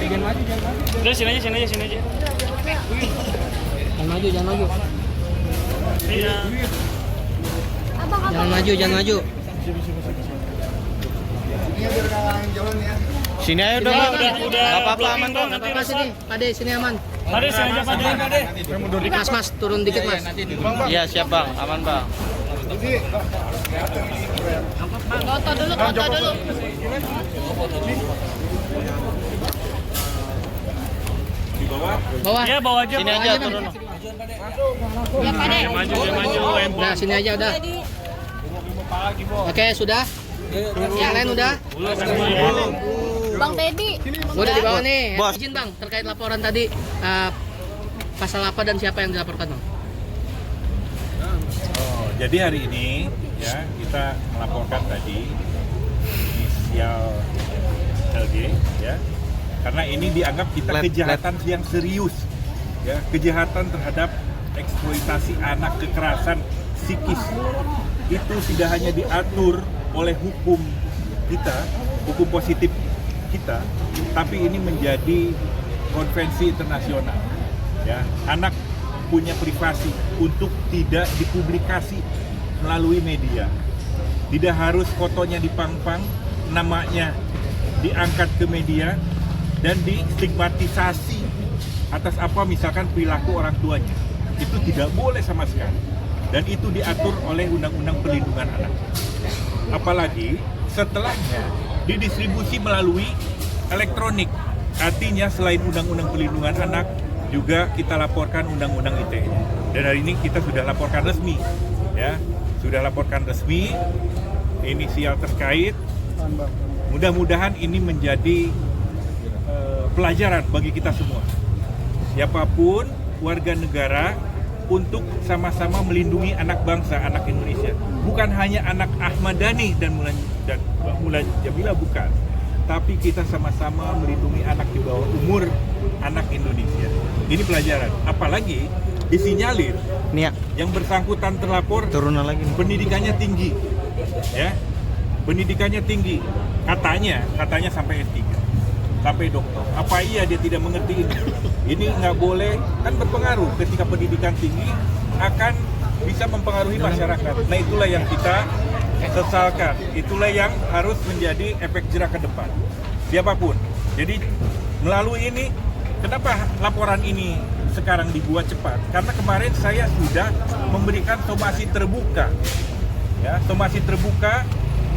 Jangan maju. Udah sini aja. Jangan maju. Iya. Jangan maju. Sini aja udah. Udah. Gak apa-apa, aman kok. Nanti Apa sini? Pade, sini aman. Pade sini aja Pade. Mas, turun dikit Mas. Iya siap bang, aman bang. Foto dulu. Bawah. Iya, bawa aja. Sini aja turun. Ya Pade. Maju. Udah, sini aja udah. Oke, sudah. Yang lain udah? Bang Teddy. Udah di bawah nih. Bos. Izin Bang, terkait laporan tadi pasal apa dan siapa yang dilaporkan Bang? Jadi hari ini ya kita melaporkan tadi inisial LG ya karena ini dianggap kita kejahatan yang serius ya, kejahatan terhadap eksploitasi anak, kekerasan psikis itu tidak hanya diatur oleh hukum kita, hukum positif kita, tapi ini menjadi konvensi internasional ya. Anak punya privasi untuk tidak dipublikasi melalui media. Tidak harus fotonya dipang-pang, namanya diangkat ke media dan distigmatisasi atas apa misalkan perilaku orang tuanya. Itu tidak boleh sama sekali. Dan itu diatur oleh Undang-Undang Perlindungan Anak. Apalagi setelahnya didistribusi melalui elektronik. Artinya selain Undang-Undang Perlindungan Anak, juga kita laporkan Undang-Undang ITE. Dan hari ini kita sudah laporkan resmi, ya, sudah laporkan resmi inisial terkait. Mudah-mudahan ini menjadi pelajaran bagi kita semua. Siapapun warga negara untuk sama-sama melindungi anak bangsa, anak Indonesia. Bukan hanya anak Ahmad Dhani dan Mulan Jamila, bukan. Tapi kita sama-sama melindungi anak di bawah umur anak Indonesia. Ini pelajaran. Apalagi disinyalir Nih ya, yang bersangkutan terlapor turunan lagi nih. pendidikannya tinggi, ya, pendidikannya tinggi. Katanya sampai S3, sampai doktor. Apa iya dia tidak mengerti ini? Ini nggak boleh, kan berpengaruh ketika pendidikan tinggi akan bisa mempengaruhi masyarakat. Nah itulah yang kita sesalkan, itulah yang harus menjadi efek jerak ke depan siapapun. Jadi melalui ini, kenapa laporan ini sekarang dibuat cepat? Karena kemarin saya sudah memberikan somasi terbuka, ya, somasi terbuka,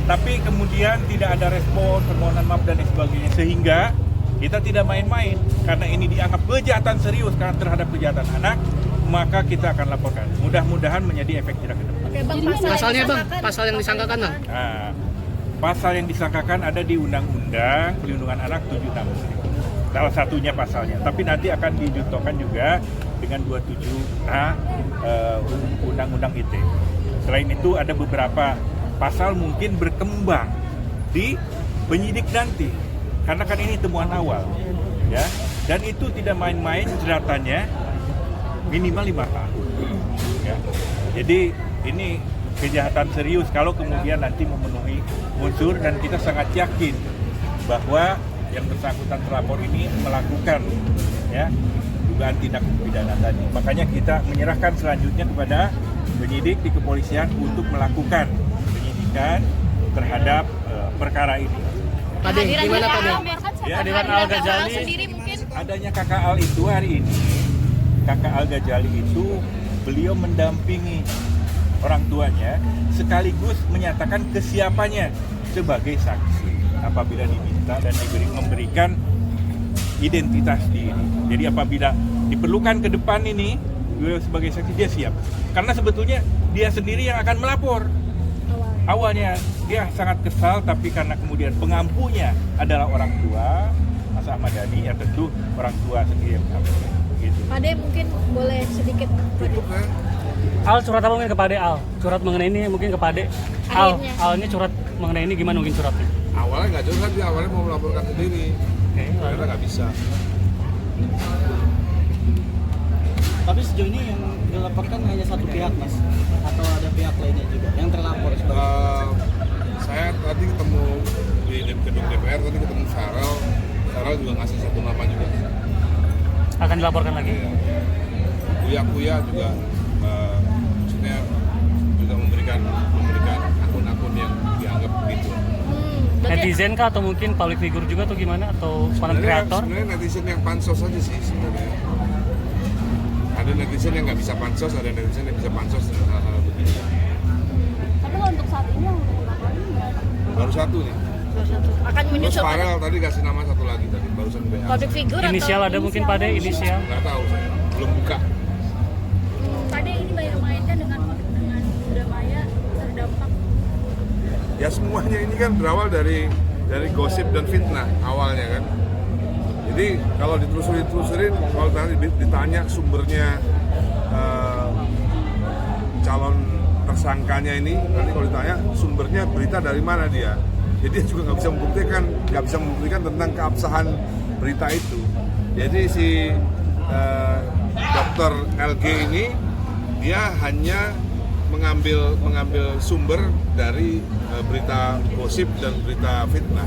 tapi kemudian tidak ada respon, permohonan maaf dan lain sebagainya, sehingga kita tidak main-main karena ini dianggap kejahatan serius karena terhadap kejahatan anak, maka kita akan laporkan. Mudah-mudahan menjadi efek jerak ke depan. Oke, Bang, Pasalnya Bang, pasal yang disangkakan Bang. Nah, pasal yang disangkakan ada di Undang-Undang Perlindungan Anak 76. Salah satunya pasalnya, tapi nanti akan dicontohkan juga dengan 27A Undang-Undang ITE. Selain itu ada beberapa pasal mungkin berkembang di penyidik nanti, karena kan ini temuan awal, ya. Dan itu tidak main-main, jeratannya minimal 5 tahun. Ya. Jadi ini kejahatan serius kalau kemudian nanti memenuhi unsur, dan kita sangat yakin bahwa yang bersangkutan terlapor ini melakukan, ya, dugaan tindak pidana tadi. Makanya kita menyerahkan selanjutnya kepada penyidik di kepolisian untuk melakukan penyidikan terhadap perkara ini. Pade, gimana Pade? Ya, Hadiran Al Ghazali sendiri mungkin. Adanya Kakak Al itu hari ini, Kakak Al Ghazali itu beliau mendampingi orang tuanya sekaligus menyatakan kesiapannya sebagai saksi apabila diminta dan memberikan identitas diri. Jadi apabila diperlukan ke depan ini, beliau sebagai saksi dia siap. Karena sebetulnya dia sendiri yang akan melapor. Awalnya dia sangat kesal, tapi karena kemudian pengampunya adalah orang tua Mas Ahmad Dhani, ya tentu orang tua sendiri yang mengampu. Gitu. Pade mungkin boleh sedikit. Al, surat apa mungkin ke Pade Al? Surat mengenai ini mungkin ke Pade Al. Akhirnya. Al ini surat mengenai ini gimana mungkin suratnya? Awalnya nggak curhat, dia awalnya mau melaporkan sendiri. Ternyata nggak bisa. Tapi sejauh ini yang dilaporkan hanya satu pihak, Mas? Atau ada pihak lainnya juga yang terlapor sebagai Saya tadi ketemu di gedung DPR, tadi ketemu Farel Sarah juga ngasih satu nama juga. Akan dilaporkan lagi. Kuya juga maksudnya juga memberikan akun-akun yang dianggap gitu. Netizen kah atau mungkin public figure juga atau gimana atau konten kreator? Sebenarnya netizen yang pansos aja sih sebenarnya. Ada netizen yang nggak bisa pansos, ada netizen yang bisa pansos dengan hal-hal begini. Tapi kalau untuk saat ini yang untuk laporan Baru satu nih. akan Terus menyusul Farel tadi kasih nama satu lagi tadi barusan BA. public figure Inisial atau ada mungkin Pak De, inisial. Nggak tahu saya, belum buka. Pak De ini banyak mainkan dengan Bunda Maya terdampak. Ya semuanya ini kan berawal dari gosip dan fitnah awalnya kan. Jadi kalau ditelusurin, kalau nanti ditanya sumbernya calon tersangkanya ini, nanti kalau ditanya sumbernya berita dari mana dia, jadi dia juga nggak bisa membuktikan tentang keabsahan berita itu. Jadi si Dr. LG ini dia hanya mengambil sumber dari berita gosip dan berita fitnah.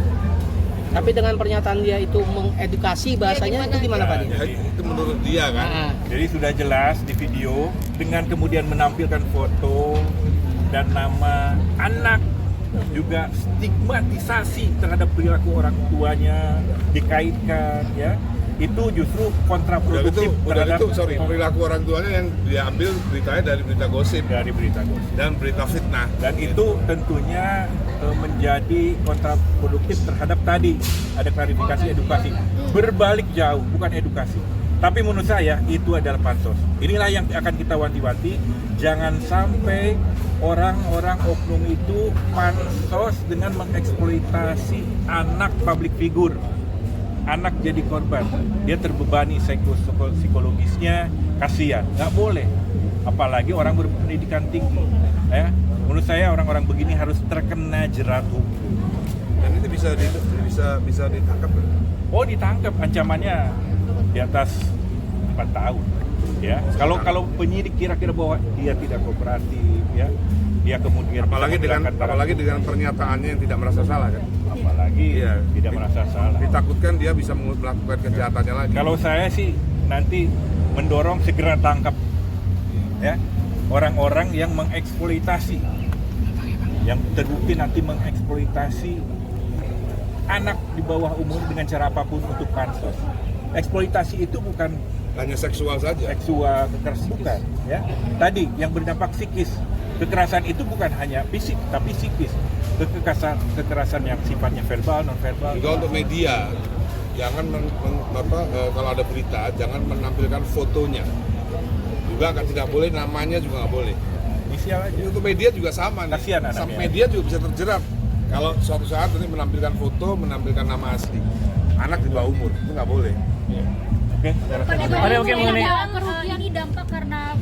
Tapi dengan pernyataan dia itu mengedukasi bahasanya itu gimana Pak? Ya, itu menurut dia kan. Jadi sudah jelas di video dengan kemudian menampilkan foto dan nama anak, juga stigmatisasi terhadap perilaku orang tuanya dikaitkan, ya itu justru kontraproduktif terhadap perilaku orang tuanya yang diambil beritanya dari berita gosip dan berita fitnah, dan itu tentunya menjadi kontraproduktif terhadap tadi ada klarifikasi edukasi, berbalik jauh bukan edukasi. Tapi menurut saya itu adalah pansos. Inilah yang akan kita wanti-wanti, jangan sampai orang-orang oknum itu pansos dengan mengeksploitasi anak public figure. Anak jadi korban, dia terbebani psikologisnya, kasihan, nggak boleh. Apalagi orang berpendidikan tinggi, ya. Menurut saya orang-orang begini harus terkena jerat hukum. Dan itu bisa ditangkap kan? Oh, ditangkap, ancamannya di atas 4 tahun, ya. Kalau penyidik kira-kira bahwa dia tidak kooperatif, ya, dia kemudian apalagi dengan pernyataannya yang tidak merasa salah kan? Apalagi tidak merasa salah. Ditakutkan dia bisa melakukan kejahatannya lagi. Kalau saya sih nanti mendorong segera tangkap, ya, orang-orang yang mengeksploitasi, yang terbukti nanti mengeksploitasi anak di bawah umur dengan cara apapun untuk pansos. Eksploitasi itu bukan hanya seksual saja. Seksual kekerasan bukan, ya. Tadi yang berdampak psikis. Kekerasan itu bukan hanya fisik tapi psikis. Kekerasan yang sifatnya verbal, non verbal. Juga untuk media, jangan kalau ada berita jangan menampilkan fotonya. Juga tidak boleh, namanya juga nggak boleh. Inisial aja. Untuk media juga sama nih. Kasihan anaknya. Media juga bisa terjerat kalau suatu saat nanti menampilkan foto, menampilkan nama asli. Anak di bawah umur itu nggak boleh. Oke, saya rasa Oke, mengenai Kerugian ini dampak karena